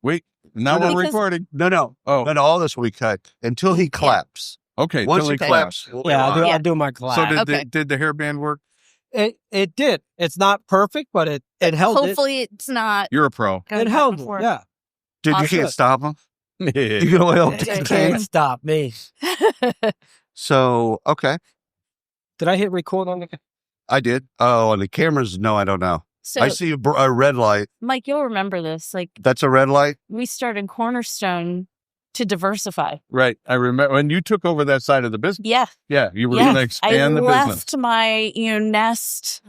Wait, now we're recording. No. Oh. No, all this we cut until he claps. Okay. Once he claps. I'll do my clap. So did the hairband work? It did. It's not perfect, but it held it. Hopefully it's not. You're a pro. It held it, yeah. Dude, you can't stop him. You can only help You can't stop me. So, okay. Did I hit record on the... I did. Oh, on the cameras? No, I don't know. So, I see a red light. Mike, you'll remember this. Like, That's a red light? we started Cornerstone to diversify. Right. I remember when you took over that side of the business. Yeah. Yeah. You were going to expand the I business. left my, nest,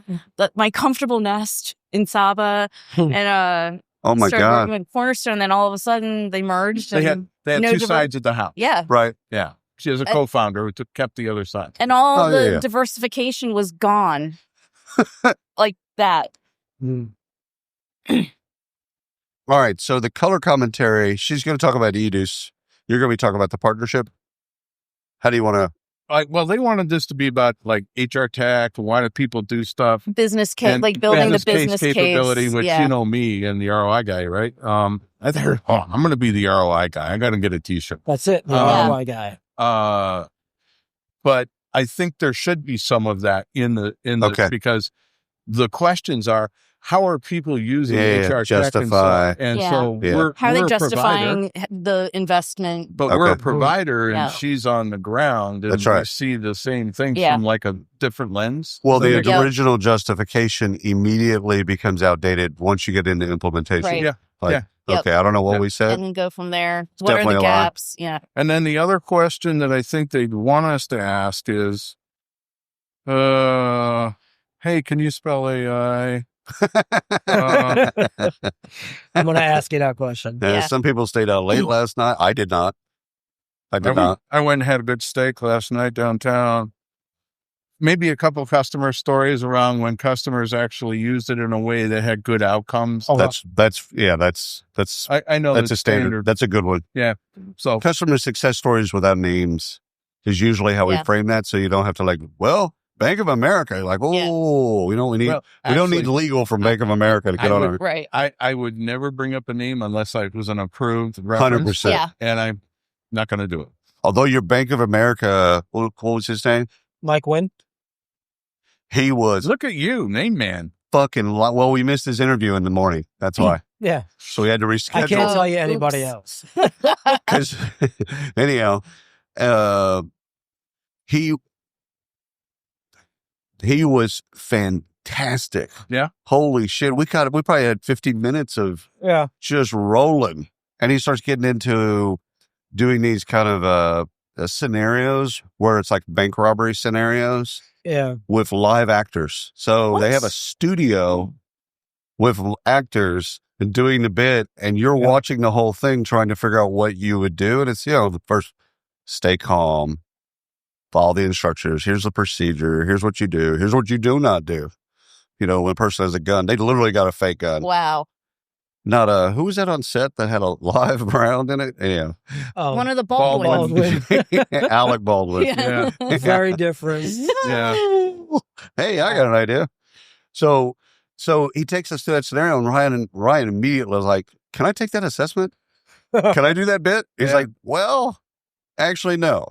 my comfortable nest in Saba, and Oh my started God. working with Cornerstone. Then all of a sudden they merged. They had two sides of the house. Yeah. Right. Yeah. She has a co-founder who kept the other side. And all the yeah. diversification was gone. Like that. All right. So the color commentary, she's going to talk about EDUs. You're going to be talking about the partnership. How do you want to? Well, they wanted this to be about like HR tech. Why do people do stuff? Business case, And like building the business capability, case. which Yeah. you know me and the ROI guy, right? I thought, I'm going to be the ROI guy. I got to get a T-shirt. That's it. The ROI guy. But I think there should be some of that in the Okay. because the questions are, how are people using HR justify. tech and Yeah. so Yeah. we're How are they we're a justifying the investment? but we're a Okay. provider and Yeah. she's on the ground and That's right. we see the same thing Yeah. from like a different lens. Well, So the they- original justification immediately becomes outdated once you get into implementation. Right. Yeah. Like, Yeah. Yep. Okay, I don't know what Yeah. we said. And then go from there. What are definitely the a lie. gaps? Yeah. And then the other question that I think they'd want us to ask is, hey, can you spell AI? I'm going to ask you that question. Yeah. Some people stayed out late last night. I did not. I went and had a good steak last night downtown. Maybe a couple of customer stories around when customers actually used it in a way that had good outcomes. Oh, That's I know that's a standard. That's a good one. Yeah. So Customer success stories without names is usually how we Yeah. frame that. So you don't have to Bank of America. Like, Yeah. we don't need legal from Bank of America to get on our Right. I would never bring up a name unless I was an approved reference. 100%. Yeah. And I'm not going to do it. Although your Bank of America, what was his name? Mike Wynn? He was Look at you, name man. fucking. Well, we missed his interview in the morning. That's why. Yeah. So we had to reschedule. I can't tell you Oops. anybody else. 'Cause, anyhow, he was fantastic. Yeah. Holy shit. We probably had 15 minutes of Yeah. just rolling. And he starts getting into doing these kind of scenarios where it's like bank robbery scenarios Yeah. with live actors. So they have a studio with actors and doing the bit, and you're watching the whole thing trying to figure out what you would do. And it's, the first, stay calm, follow the instructions. Here's the procedure. Here's what you do. Here's what you do not do. When a person has a gun, they literally got a fake gun. Wow. Not who was that on set that had a live round in it? Yeah. Oh, One of the Baldwins. Alec Baldwin. Yeah. very different. Yeah. Hey, I got an idea. So he takes us through that scenario, and Ryan immediately was like, "Can I take that assessment? Can I do that bit?" He's like, "Well, actually, no,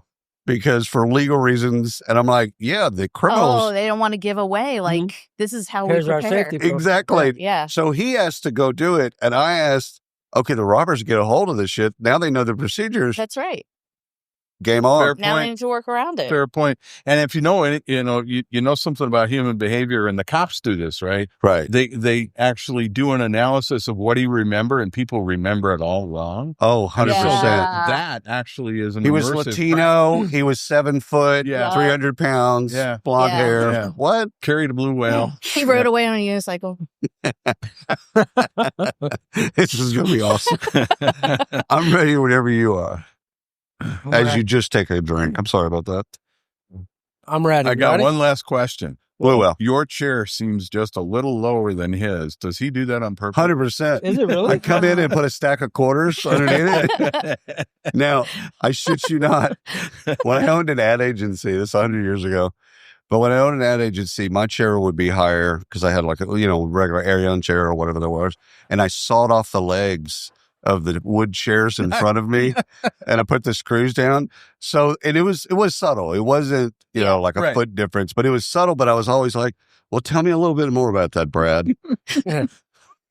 because for legal reasons." And I'm like, "Yeah, the criminals." Oh, they don't want to give away. Like, this is how Here's we our prepare. safety protocol. Exactly. Yeah. So he asked to go do it, and I asked, "Okay, the robbers get a hold of this shit. Now they know the procedures. That's right. Game on." Fair Now they point. need to work around it. Fair point. And if you know it, you know something about human behavior, and the cops do this, right? Right. They actually do an analysis of what he remember, and people remember it all wrong. Oh, 100%. Yeah. That actually is an He was immersive Latino. He was 7 foot, Yeah. 300 pounds, Yeah. blonde Yeah. hair. Yeah. What? carried a blue whale. He rode away on a unicycle. This is going to be awesome. I'm ready whenever you are. As you just take a drink. I'm sorry about that. I'm ready. I got Ready? one last question. Well, Your chair seems just a little lower than his. Does he do that on purpose? 100%. Is it really? I come in and put a stack of quarters underneath it. Now, I shit you not. When I owned an ad agency, this 100 years ago, but when I owned an ad agency, my chair would be higher because I had like a, regular Ariane chair or whatever there was. And I sawed off the legs of the wood chairs in front of me, and I put the screws down. So, and it was subtle. It wasn't, like a foot difference, but it was subtle. But I was always like, well, tell me a little bit more about that, Brad.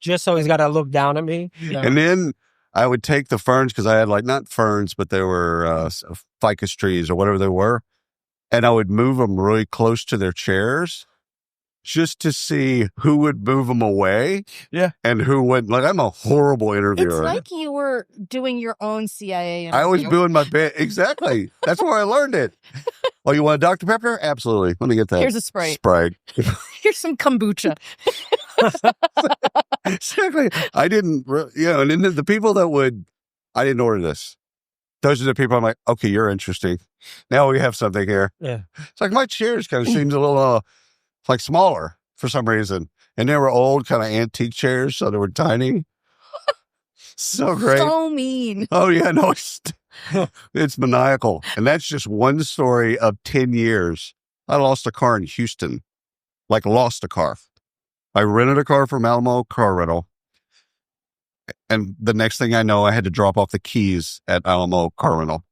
Just so he's got to look down at me. And then I would take the ferns, because I had not ferns, but they were ficus trees or whatever they were. And I would move them really close to their chairs just to see who would move them away. Yeah. And who wouldn't. I'm a horrible interviewer. It's like you were doing your own CIA interview. I was doing my bit. Exactly. That's where I learned it. Oh, you want a Dr. Pepper? Absolutely. Let me get that. Here's a Sprite. Sprite. Here's some kombucha. Exactly. I didn't, and then the people I didn't order this. Those are the people I'm like, okay, you're interesting. Now we have something here. Yeah. It's like my chairs kind of seems a little, smaller for some reason. And they were old kind of antique chairs, so they were tiny. So great. So mean. Oh, yeah, no, it's maniacal. And that's just one story of 10 years. I lost a car in Houston. Lost a car. I rented a car from Alamo Car Rental. And the next thing I know, I had to drop off the keys at Alamo Car Rental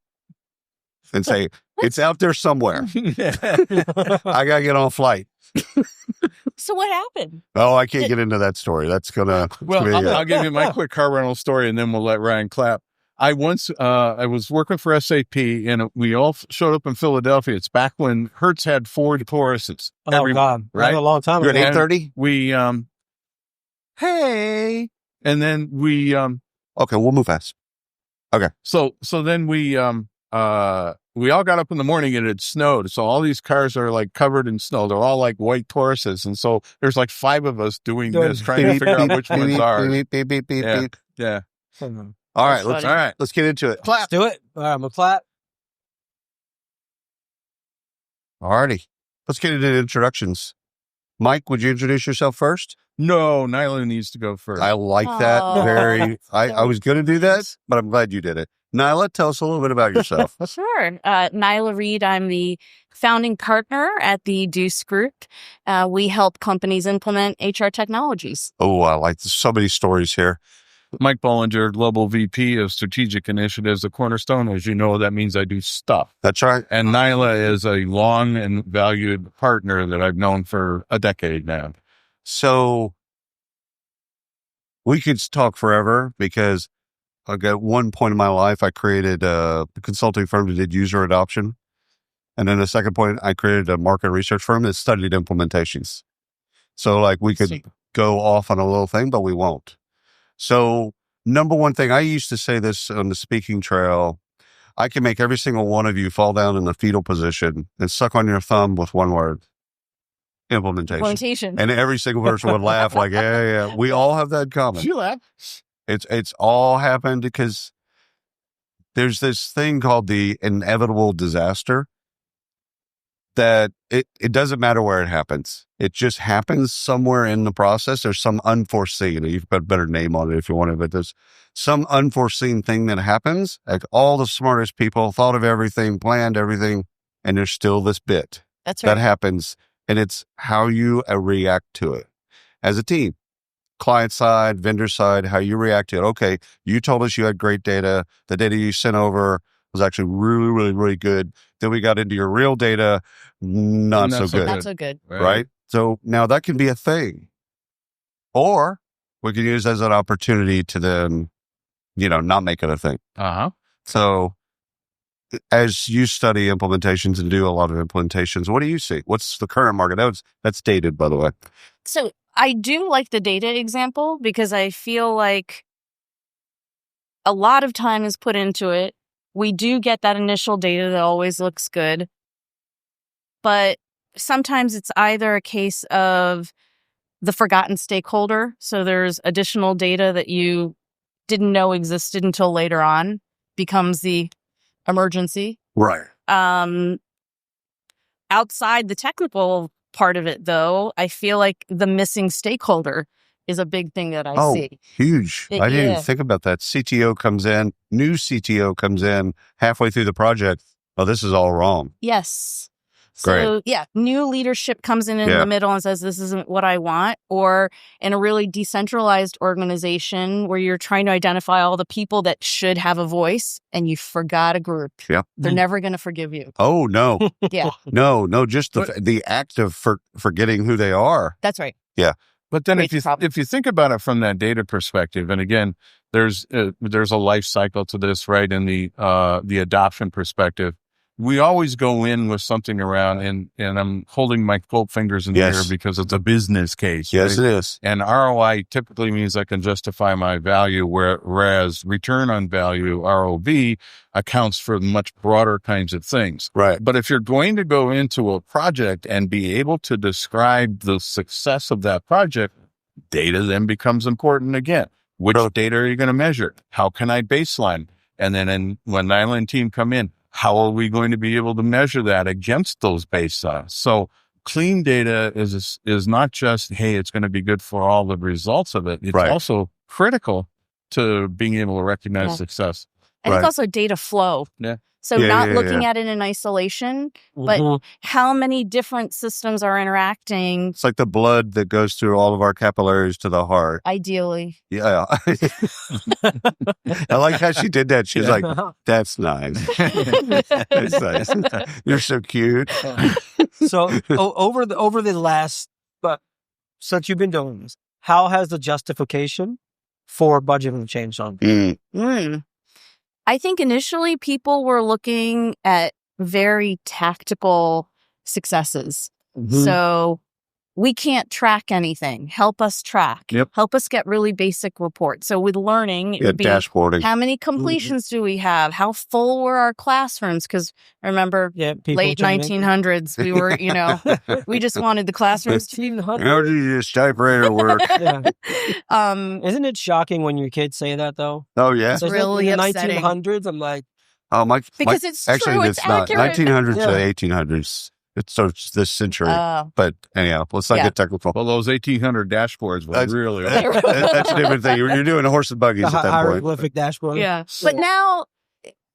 and say, it's out there somewhere. I got to get on a flight. So what happened? Oh, I can't get into that story. That's going to... Well, I'll give you my quick car rental story, and then we'll let Ryan clap. I was working for SAP, and we all showed up in Philadelphia. It's back when Hertz had Ford Tauruses. Oh, God. Right? That was a long time You're ago. at 8:30? We, hey, and then we, okay, we'll move fast. Okay. So then we all got up in the morning and it snowed. So all these cars are covered in snow. They're all white Tauruses. And so there's 5 of us doing this, trying to figure out which one's ours. Yeah. All right, That's let's get into it. Let's do it. All right, I'm going to clap. All righty. Let's get into the introductions. Mike, would you introduce yourself first? No, Nyla needs to go first. I like that Oh. very... I was going to do that, but I'm glad you did it. Nyla, tell us a little bit about yourself. Sure. Nyla Reed, I'm the founding partner at the Deuce Group. We help companies implement HR technologies. Oh, I like so many stories here. Mike Bollinger, Global VP of Strategic Initiatives at Cornerstone. As you know, that means I do stuff. That's right. And Nyla is a long and valued partner that I've known for a decade now. So we could talk forever because at one point in my life, I created a consulting firm that did user adoption. And then the second point, I created a market research firm that studied implementations. So we could go off on a little thing, but we won't. So number one thing, I used to say this on the speaking trail, I can make every single one of you fall down in the fetal position and suck on your thumb with one word. Implementation. And every single person would laugh yeah. We all have that in common. You laugh. It's all happened because there's this thing called the inevitable disaster that it doesn't matter where it happens. It just happens somewhere in the process. There's some unforeseen, you've got a better name on it if you want it, but there's some unforeseen thing that happens. All the smartest people thought of everything, planned everything, and there's still this bit That's right. that happens. And it's how you react to it as a team. Client side, vendor side, how you react to it. Okay, you told us you had great data. The data you sent over was actually really, really, really good. Then we got into your real data, not so good. Not so good. Right? So now that can be a thing. Or we can use it as an opportunity to then, not make it a thing. Uh-huh. So as you study implementations and do a lot of implementations, what do you see? What's the current market? That's dated, by the way. So I do like the data example because I feel like a lot of time is put into it. We do get that initial data that always looks good. But sometimes it's either a case of the forgotten stakeholder. So there's additional data that you didn't know existed until later on becomes the emergency. Right. Outside the technical part of it, though, I feel like the missing stakeholder is a big thing that I see. Huge. I didn't even think about that. CTO comes in, new CTO comes in halfway through the project. Oh, this is all wrong. Yes. So new leadership comes in the middle and says, this isn't what I want. Or in a really decentralized organization where you're trying to identify all the people that should have a voice and you forgot a group. Yeah. They're never going to forgive you. Oh, no. Yeah. No, just the act of forgetting who they are. That's right. Yeah. But then if you think about it from that data perspective, and again, there's a life cycle to this, right? In the adoption perspective, we always go in with something around, and I'm holding my 12 fingers in the air because it's a business case. Yes, right? it is. And ROI typically means I can justify my value, whereas return on value, ROV, accounts for much broader kinds of things. Right. But if you're going to go into a project and be able to describe the success of that project, data then becomes important again. Which data are you going to measure? How can I baseline? And then when Nyla and team come in, how are we going to be able to measure that against those baselines? So clean data is not just, hey, it's going to be good for all the results of it. It's also critical to being able to recognize success. And it's also data flow. Yeah. So not looking at it in isolation, but how many different systems are interacting. It's like the blood that goes through all of our capillaries to the heart. Ideally. Yeah. I like how she did that. She's like, that's nice. That's nice. You're so cute. So over the last, since you've been doing this, how has the justification for budgeting changed on? I think initially people were looking at very tactical successes. So we can't track anything. Help us track. Yep. Help us get really basic reports. So with learning, it would be dashboarding. How many completions do we have? How full were our classrooms? Because remember, late 1900s, we were, we just wanted the classrooms to be. How do you just typewriter work? Isn't it shocking when your kids say that though? Oh yeah, it's really in the upsetting. 1900s. I'm like, because it's actually, true. it's not accurate. 1900s to 1800s. It's this century. But anyhow, let's not get technical. Well, those 1800 dashboards were really... That's a different thing. You're doing horse and buggies at that point. Hieroglyphic dashboard. Yeah. But now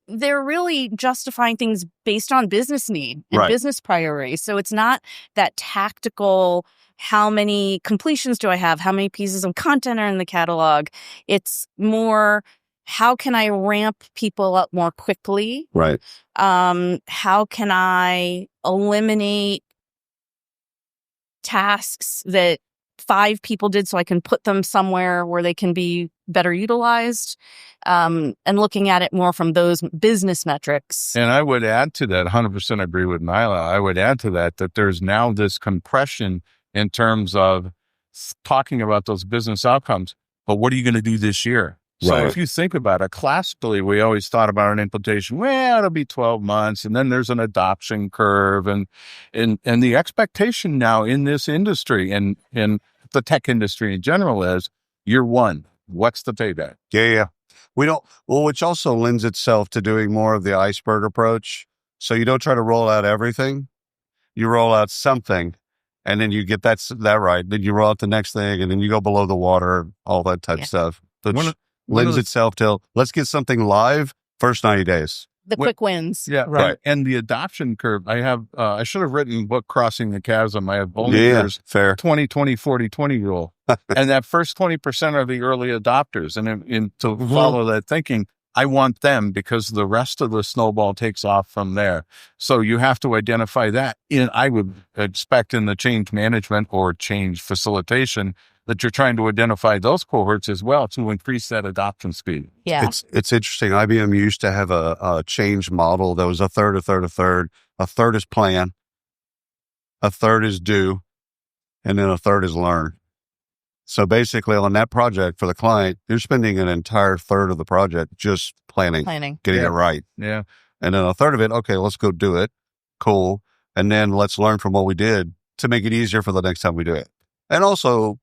they're really justifying things based on business need and business priorities. So it's not that tactical, how many completions do I have? How many pieces of content are in the catalog? It's more... how can I ramp people up more quickly? Right. How can I eliminate tasks that 5 people did so I can put them somewhere where they can be better utilized? And looking at it more from those business metrics. And I would add to that, 100% agree with Nyla. I would add to that there's now this compression in terms of talking about those business outcomes. But what are you going to do this year? So if you think about it, classically, we always thought about an implementation. Well, it'll be 12 months, and then there's an adoption curve, and the expectation now in this industry and in the tech industry in general is year one. What's the payback? Yeah. Which also lends itself to doing more of the iceberg approach. So you don't try to roll out everything. You roll out something, and then you get that right. Then you roll out the next thing, and then you go below the water, all that type of stuff. Lends itself to, let's get something live first 90 days. The quick wins. Yeah, right. And the adoption curve, I should have written book Crossing the Chasm. I have Bollinger's 20-20-40-20 rule. And that first 20% are the early adopters. And to follow that thinking, I want them because the rest of the snowball takes off from there. So you have to identify that. I would expect in the change management or change facilitation that you're trying to identify those cohorts as well to increase that adoption speed. Yeah. It's interesting. IBM used to have a change model that was a third, a third, a third. A third is plan, a third is do, and then a third is learn. So basically on that project for the client, you're spending an entire third of the project just planning. Getting it right. Yeah. And then a third of it, okay, let's go do it. Cool. And then let's learn from what we did to make it easier for the next time we do it. And also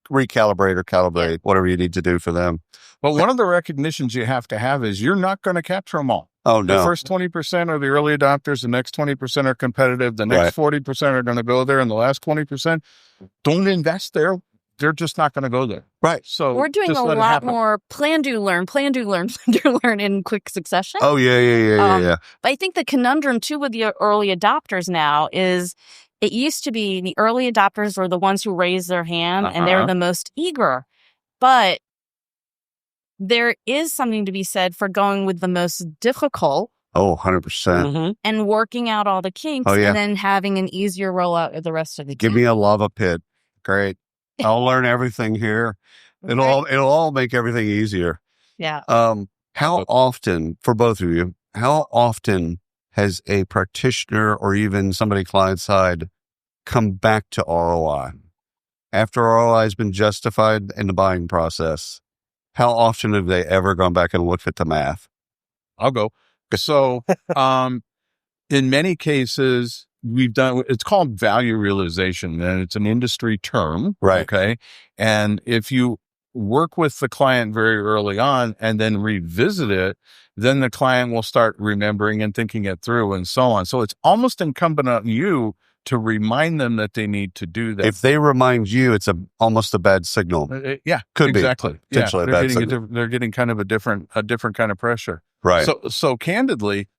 recalibrate or calibrate whatever you need to do for them. But one of the recognitions you have to have is you're not going to capture them all. Oh, no. The first 20% are the early adopters. The next 20% are competitive. The next 40% are going to go there. And the last 20%, don't invest there. they're just not going to go there. Right. So We're doing just a let it lot happen. more plan, do, learn, plan, do, learn, plan, do, learn in quick succession. Oh, yeah. But I think the conundrum too with the early adopters now is it used to be the early adopters were the ones who raised their hand and they're the most eager. But there is something to be said for going with the most difficult. Oh, 100%. And working out all the kinks and then having an easier rollout of the rest of the Give me a lava pit. Great. I'll learn everything here. It'll all make everything easier. Yeah. How often, for both of you, how often has a practitioner or even somebody client side come back to ROI? After ROI has been justified in the buying process, how often have they ever gone back and looked at the math? I'll go. So, in many cases, it's called value realization, and it's an industry term. Right. Okay. And if you work with the client very early on and then revisit it, then the client will start remembering and thinking it through and so on. So it's almost incumbent on you to remind them that they need to do that. If they remind you, it's almost a bad signal. Yeah, could exactly. be potentially a bad signal. They're getting kind of a different kind of pressure. Right. So candidly,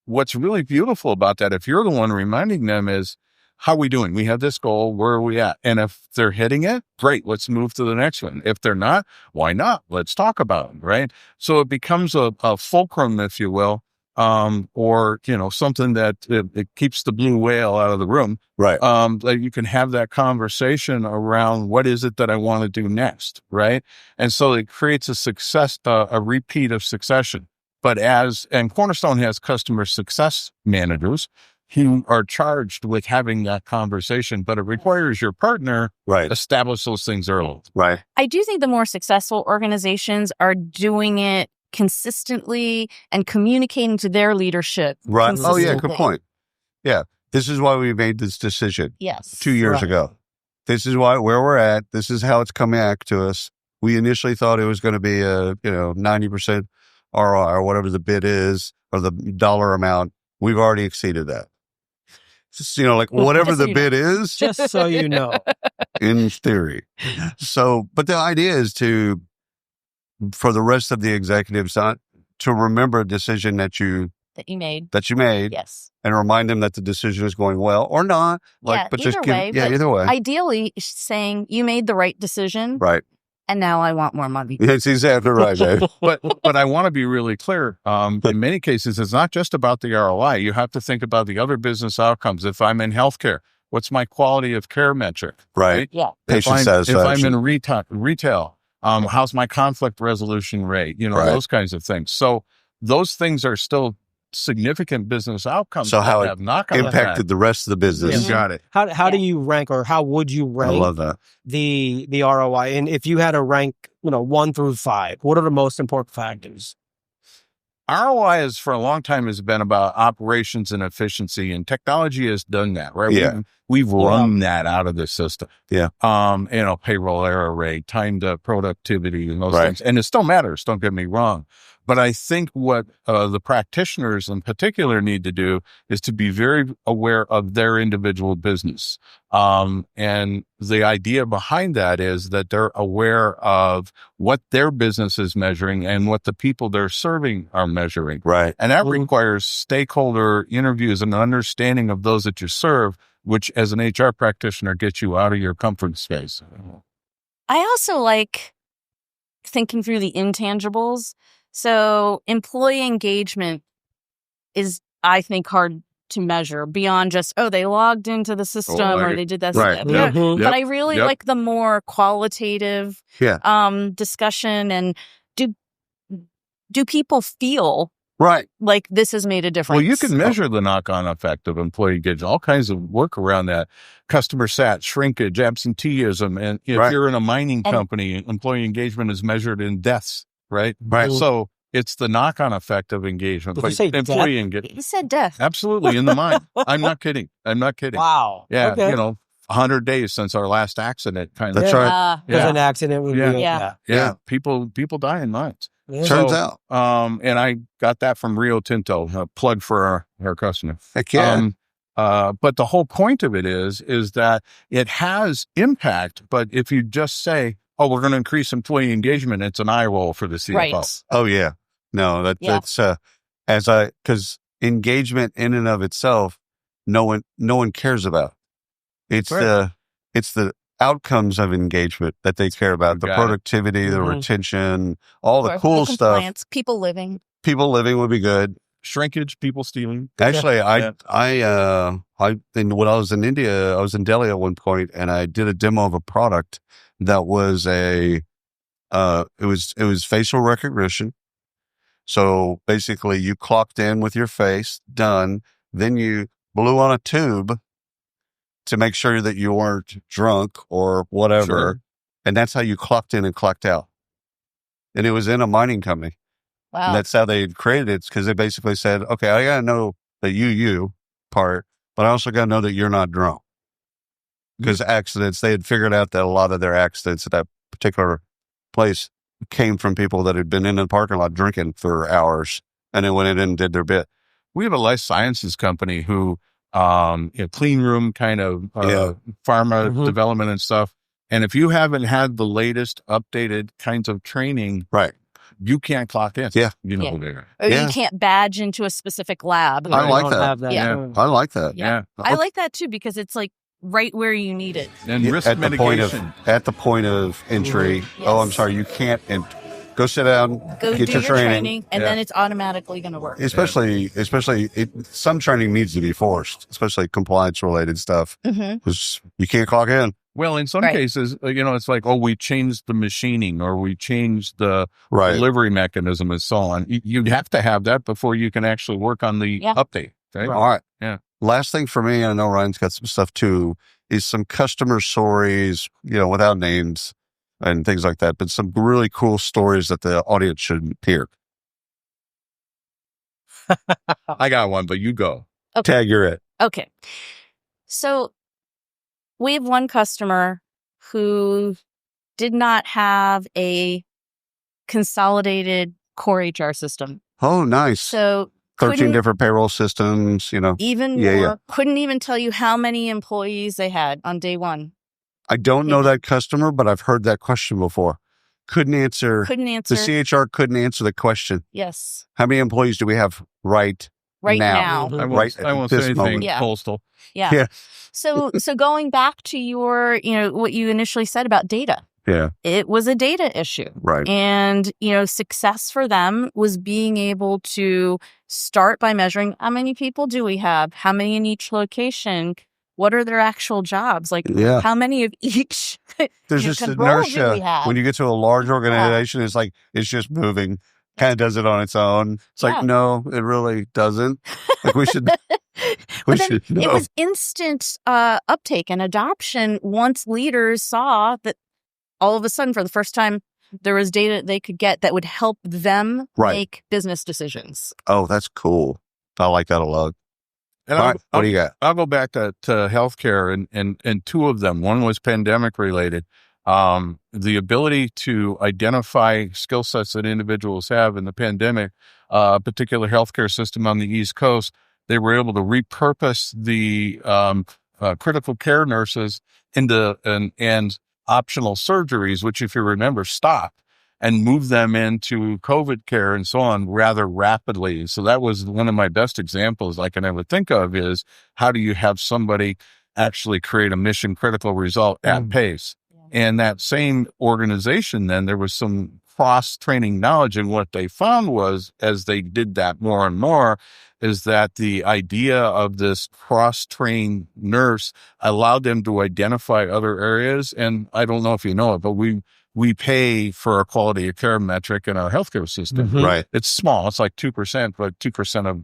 what's really beautiful about that, if you're the one reminding them, is how are we doing? We have this goal. Where are we at? And if they're hitting it, great. Let's move to the next one. If they're not, why not? Let's talk about it. Right. So it becomes a fulcrum, if you will. Or, something that it keeps the blue whale out of the room. Right. That you can have that conversation around what is it that I want to do next. Right. And so it creates a repeat of succession. But and Cornerstone has customer success managers who are charged with having that conversation, but it requires your partner establish those things early. Right. I do think the more successful organizations are doing it consistently and communicating to their leadership. Right. Oh, yeah. Good point. Yeah. This is why we made this decision. Yes. 2 years ago. This is where we're at. This is how it's coming back to us. We initially thought it was going to be 90% ROI or whatever the bid is or the dollar amount. We've already exceeded that. Just, whatever the bid is. Just so you know. In theory. So, but the idea is for the rest of the executives to remember a decision that you made. Yes. And remind them that the decision is going well or not. Either way. Ideally saying you made the right decision. Right. And now I want more money. That's exactly right, Dave. But I want to be really clear. In many cases, it's not just about the ROI. You have to think about the other business outcomes. If I'm in healthcare, what's my quality of care metric? Right. Yeah. Patient satisfaction. If I'm in retail, how's my conflict resolution rate? Those kinds of things. So those things are still significant business outcomes. So how it have knock-on impacted effect. the rest of the business. You got it. How do you rank, or how would you rank? I love that. The ROI, and if you had to rank, 1 through 5, what are the most important factors? ROI for a long time has been about operations and efficiency, and technology has done that, right? Yeah. We've run that out of the system. Yeah. Payroll error rate, time to productivity, and those things. And it still matters, don't get me wrong. But I think what the practitioners in particular need to do is to be very aware of their individual business. And the idea behind that is that they're aware of what their business is measuring and what the people they're serving are measuring. Right. And that requires stakeholder interviews and understanding of those that you serve, which as an HR practitioner gets you out of your comfort space. I also like thinking through the intangibles. So employee engagement is, I think, hard to measure beyond just, they logged into the system or they did this. Right. Yeah. But I really like the more qualitative discussion. And do people feel like this has made a difference? Well, you can measure the knock-on effect of employee engagement, all kinds of work around that. Customer sat, shrinkage, absenteeism. And if you're in a mining company, employee engagement is measured in deaths. Right. So it's the knock-on effect of engagement. Did you say employee engagement. You said death. Absolutely, in the mine. I'm not kidding. Wow. Yeah. Okay. 100 days since our last accident. That's right. Because an accident would be. Yeah. People die in mines. Yeah. Turns out. And I got that from Rio Tinto. A plug for our customer. Heck yeah. But the whole point of it is that it has impact. But if you just say, "Oh, we're going to increase employee engagement," it's an eye roll for the CFO. Right. Oh yeah. No, that's because engagement in and of itself, no one cares about. It's Right. the outcomes of engagement that they care about. The got it. productivity, the Mhm. retention, all the Or cool the stuff. compliance, people living. People living would be good. Shrinkage, people stealing. Actually, Yeah. when I was in India, I was in Delhi at one point, and I did a demo of a product that was it was facial recognition. So basically, you clocked in with your face, done. Then you blew on a tube to make sure that you weren't drunk or whatever, Sure. and that's how you clocked in and clocked out. And it was in a mining company. Wow. And that's how they created it, because they basically said, okay, I got to know that you part, but I also got to know that you're not drunk. Because accidents, they had figured out that a lot of their accidents at that particular place came from people that had been in the parking lot drinking for hours and then went in and did their bit. We have a life sciences company who, clean room kind of pharma Mhm. development and stuff. And if you haven't had the latest updated kinds of training, Right. you can't clock in. Yeah. You know, Yeah. there. Or Yeah. you can't badge into a specific lab. I They like don't that. have that. Yeah. I like that. Yeah. I like that too, because it's like right where you need it. And risk At the mitigation. point of entry. Mhm. Oh, I'm Yes. sorry, you can't. Go sit down. Go get do your your training, and Yeah. then it's automatically going to work. Especially, some training needs to be forced, especially compliance related stuff. Mm-hmm. Because you can't clock in. Well, in some Right. cases, it's like, oh, we changed the machining or we changed the Right. delivery mechanism and so on. You'd have to have that before you can actually work on the Yeah. update. Okay? All right. Yeah. Last thing for me, I know Ryan's got some stuff too, is some customer stories, without names and things like that, but some really cool stories that the audience should hear. I got one, but you go. Okay. Tag, you're it. Okay. So we have one customer who did not have a consolidated core HR system. Oh, nice. So 13 couldn't different payroll systems, even Yeah, more, yeah. couldn't even tell you how many employees they had on day one. I don't know that customer, but I've heard that question before. Couldn't answer. Couldn't answer. The CHR couldn't answer the question. Yes. How many employees do we have right Now. Mhm. I won't, Right I at won't this say anything moment. Yeah. postal. Yeah. Yeah. So going back to your, what you initially said about data, Yeah, it was a data issue. right. And, success for them was being able to start by measuring how many people do we have? How many in each location? What are their actual jobs? Like, Yeah. how many of each? There's just controls do we inertia. have? When you get to a large organization, it's like, it's just moving. Kind of does it on its own. It's like, Yeah. no, it really doesn't. Like we should, we But then should know. it was instant uptake and adoption once leaders saw that all of a sudden, for the first time, there was data they could get that would help them Right. make business decisions. Oh, that's cool. I like that a lot. And All right, what do you got? I'll go back to healthcare and two of them. One was pandemic related. The ability to identify skill sets that individuals have in the pandemic, particular healthcare system on the East Coast, they were able to repurpose the critical care nurses into and optional surgeries, which, if you remember, stopped, and move them into COVID care and so on rather rapidly. So that was one of my best examples I can ever think of, is how do you have somebody actually create a mission critical result at pace? And that same organization, then there was some cross training knowledge. And what they found was, as they did that more and more, is that the idea of this cross trained nurse allowed them to identify other areas. And I don't know if you know it, but we pay for a quality of care metric in our healthcare system. Mhm. Right. It's small. It's like 2%, but 2% of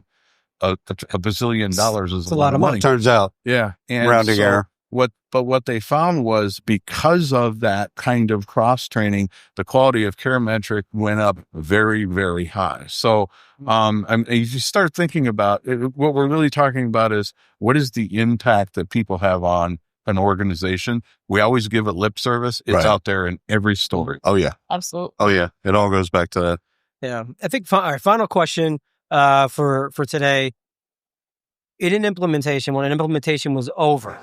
a bazillion dollars is It's a lot of money. Turns out, Yeah. And rounding error. what they found was, because of that kind of cross training, the quality of care metric went up very, very high. So, if you start thinking about it, what we're really talking about is, what is the impact that people have on an organization? We always give it lip service. It's Right. out there in every story. Oh yeah. Absolutely. Oh yeah. It all goes back to that. Yeah. I think our final question for today. in an implementation, when an implementation was over,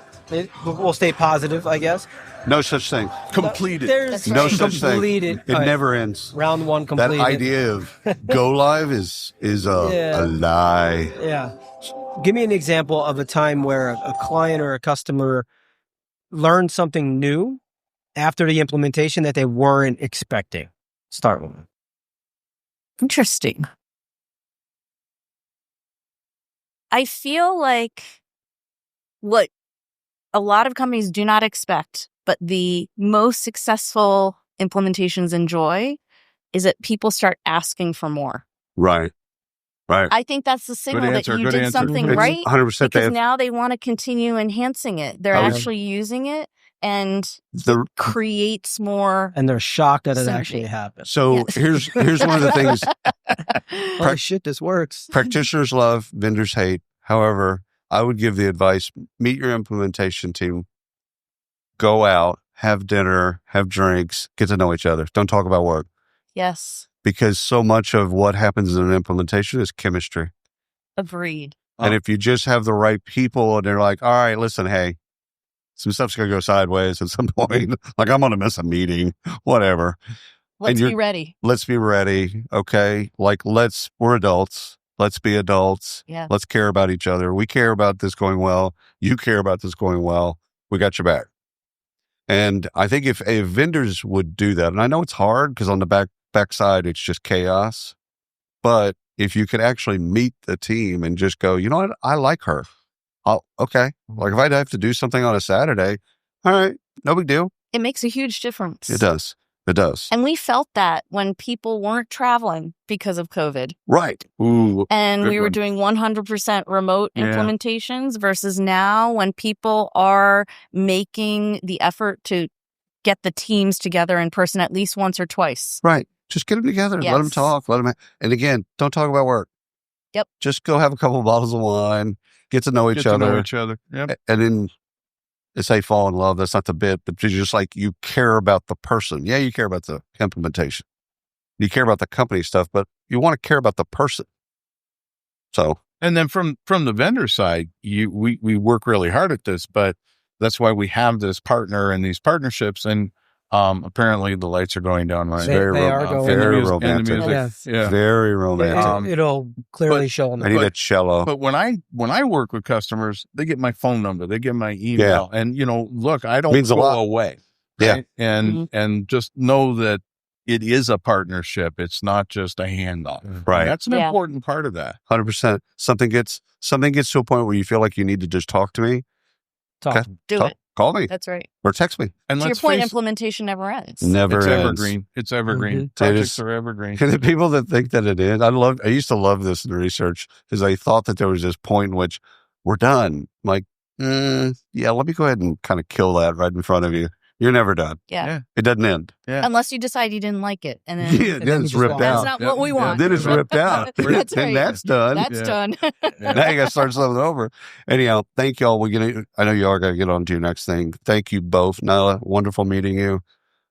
we'll stay positive, I guess. No such thing. Completed. There's No such thing. completed. It never ends. Round one That completed. idea of go live is a lie. Yeah. Give me an example of a time where a client or a customer learned something new after the implementation that they weren't expecting. Start with it. Interesting. I feel like what a lot of companies do not expect, but the most successful implementations enjoy is that people start asking for more. Right. I think that's the signal that you did something It's right 100%. because now they want to continue enhancing it. They're actually using it and it creates more. And they're shocked that it synergy. actually happened. So here's one of the things Oh shit, this works. practitioners love, vendors hate. However, I would give the advice, meet your implementation team, go out, have dinner, have drinks, get to know each other. Don't talk about work. Yes. Because so much of what happens in an implementation is chemistry. Agreed. And if you just have the right people and they're like, all right, listen, hey, some stuff's going to go sideways at some point. Like, I'm going to miss a meeting, whatever. Let's be ready. Let's be ready. Okay. Like, we're adults. Let's be adults. Yeah. Let's care about each other. We care about this going well. You care about this going well. We got your back. And I think if vendors would do that, and I know it's hard because on the backside, it's just chaos. But if you could actually meet the team and just go, you know what? I like her. Okay. Like if I'd have to do something on a Saturday, all right, no big deal. It makes a huge difference. It does. It does. And we felt that when people weren't traveling because of COVID. Right. Ooh. And we were doing 100% remote implementations versus now when people are making the effort to get the teams together in person at least once or twice. Right. Just get them together. Yes. Let them talk. And again, don't talk about work. Yep. Just go have a couple of bottles of wine, get to know each other. Yep. And then it's say fall in love. That's not the bit, but you're just like, you care about the person. Yeah, you care about the implementation. You care about the company stuff, but you want to care about the person. So. And then from the vendor side, we work really hard at this, but that's why we have this partner and these partnerships. And apparently the lights are going down. Right? Very romantic. Yeah. Very romantic. It'll clearly show them. I need a cello. But when I work with customers, they get my phone number, they get my email, and look, I don't go away. Right? Yeah. And just know that it is a partnership. It's not just a handoff. Right. And that's an important part of that. 100%. Something gets to a point where you feel like you need to just talk to me. Do it. Call me. That's right. Or text me. And to your point, implementation never ends. Never it's ends. Evergreen. It's evergreen. Mm-hmm. Projects are evergreen. And the people that think that it is, I used to love this in research, because I thought that there was this point in which we're done. I'm like, yeah, let me go ahead and kind of kill that right in front of you. You're never done. Yeah. It doesn't end. Yeah. Unless you decide you didn't like it. And then, then it's ripped that's out. not what we want. Then it's ripped out. That's Then right. that's done. That's done. Now you got to start something over. Anyhow, thank y'all. I know you all got to get on to your next thing. Thank you both. Nyla, wonderful meeting you.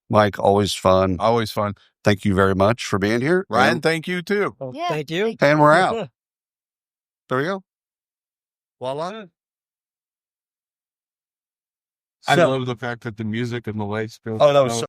Mike, always fun. Always fun. Thank you very much for being here. Ryan, thank you too. Well, Yeah. Thank you. And we're out. There we go. Voila. I love the fact that the music and the lights go. Oh, that was so